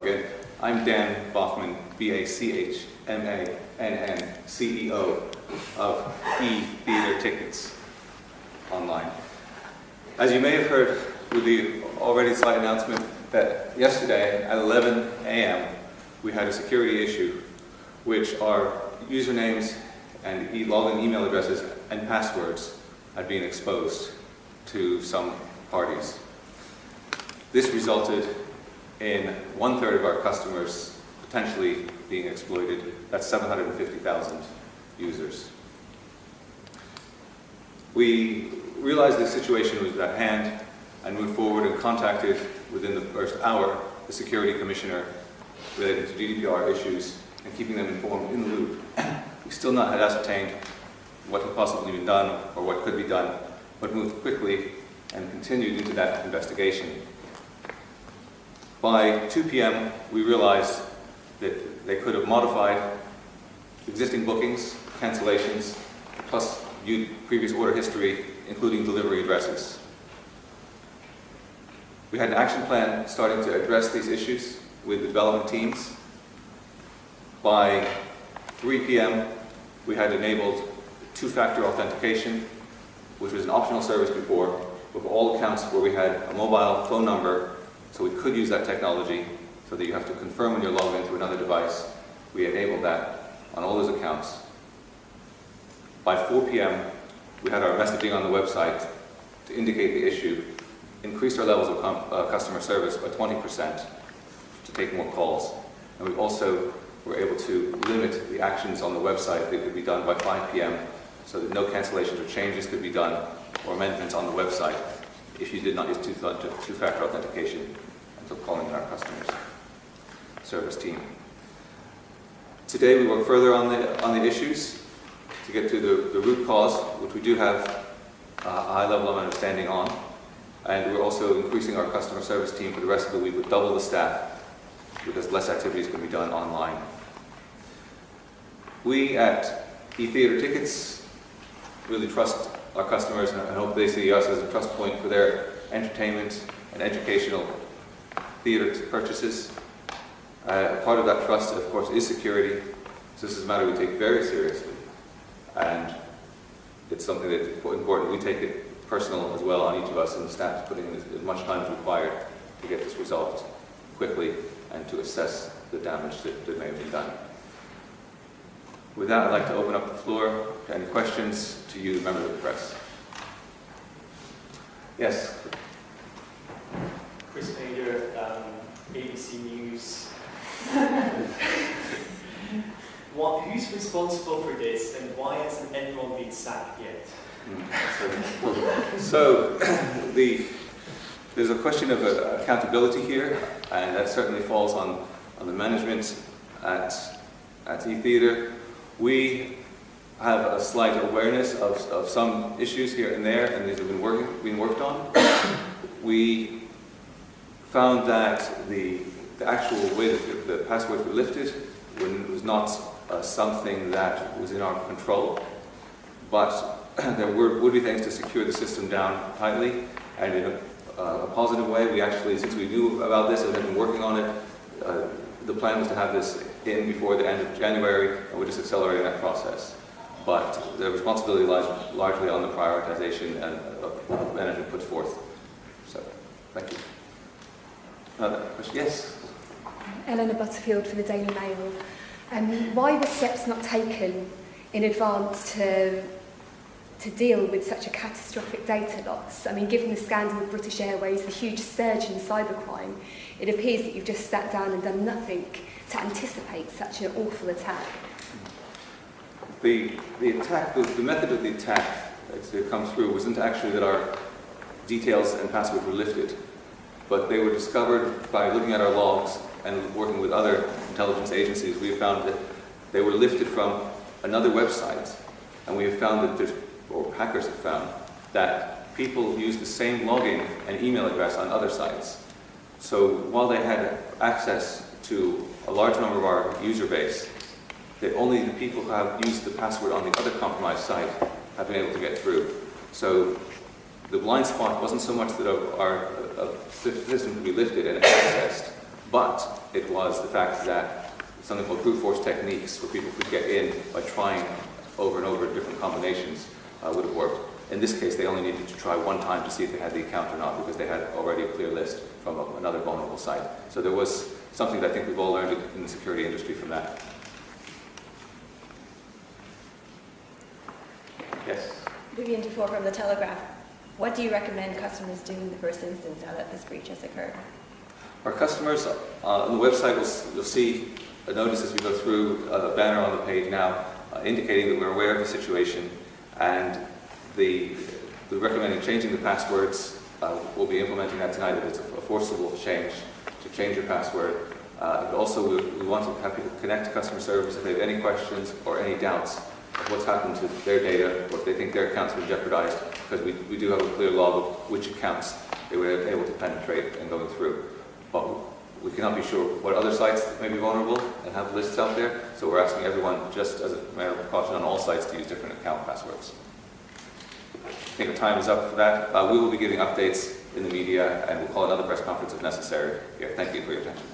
Again, I'm Dan Bachman, B-A-C-H-M-A-N-N, CEO of eTheater Tickets Online. As you may have heard with the already slight announcement that yesterday at 11 a.m. we had a security issue, which our usernames and login email addresses and passwords had been exposed to some parties. This resulted in 1/3 of our customers potentially being exploited. That's 750,000 users. We realized the situation was at hand and moved forward and contacted within the first hour the security commissioner related to GDPR issues and keeping them informed in the loop. We still not had ascertained what had possibly been done or what could be done, but moved quickly and continued into that investigation. By 2 p.m., we realized that they could have modified existing bookings, cancellations, plus viewed previous order history, including delivery addresses. We had an action plan starting to address these issues with the development teams. By 3 p.m., we had enabled two-factor authentication, which was an optional service before, with all accounts where we had a mobile phone number, so we could use that technology so that you have to confirm when you're logged into another device. We enabled that on all those accounts. By 4 p.m., we had our messaging on the website to indicate the issue, increased our levels of customer service by 20% to take more calls. And we also were able to limit the actions on the website that could be done by 5 p.m. so that no cancellations or changes could be done or amendments on the website if you did not use two-factor authentication until calling our customers service team. Today we work further on the issues to get to the root cause, which we do have a high level of understanding on, and we're also increasing our customer service team for the rest of the week with double the staff because less activities can be done online. We at eTheater Tickets really trust our customers and I hope they see us as a trust point for their entertainment and educational theater purchases. Part of that trust, of course, is security. So this is a matter we take very seriously. And it's something that's important. We take it personal as well on each of us, and the staff is putting in as much time as required to get this resolved quickly and to assess the damage that may have been done. With that, I'd like to open up the floor to any questions to you, members of the press. Yes? Chris Pager, ABC News. Who's responsible for this, and why hasn't anyone been sacked yet? So there's a question of accountability here, and that certainly falls on the management at eTheater. We have a slight awareness of some issues here and there, and these have been worked on. We found that the actual way that the passwords were lifted was not something that was in our control, but there would be things to secure the system down tightly, and in a positive way. We actually, since we knew about this and had been working on it, the plan was to have this in before the end of January, and we're just accelerating that process. But the responsibility lies largely on the prioritization and management put forth. So, thank you. Another question? Yes? Eleanor Butterfield for the Daily Mail. Why were steps not taken in advance to deal with such a catastrophic data loss? I mean, given the scandal with British Airways, the huge surge in cybercrime, it appears that you've just sat down and done nothing to anticipate such an awful attack. The method of the attack that comes through wasn't actually that our details and passwords were lifted, but they were discovered by looking at our logs and working with other intelligence agencies. We have found that they were lifted from another website, and we have found that hackers have found that people use the same login and email address on other sites. So while they had access to a large number of our user base, that only the people who have used the password on the other compromised site have been able to get through. So the blind spot wasn't so much that our system could be lifted and accessed, but it was the fact that something called brute force techniques, where people could get in by trying over and over different combinations, would have worked. In this case, they only needed to try one time to see if they had the account or not, because they had already a clear list from another vulnerable site. So there was something that I think we've all learned in the security industry from that. Yes? Vivian Dufour from The Telegraph. What do you recommend customers do in the first instance now that this breach has occurred? Our customers on the website, you'll see a notice as we go through, a banner on the page now indicating that we're aware of the situation, and we're recommending changing the passwords. We'll be implementing that tonight. It's a forcible change to change your password. And also, we want to have people connect to customer service if they have any questions or any doubts of what's happened to their data, or if they think their accounts were jeopardized, because we do have a clear log of which accounts they were able to penetrate and going through. But we cannot be sure what other sites may be vulnerable and have lists out there, so we're asking everyone, just as a matter of precaution on all sites, to use different account passwords. I think our time is up for that. We will be giving updates in the media, and we'll call another press conference if necessary. Yeah, thank you for your attention.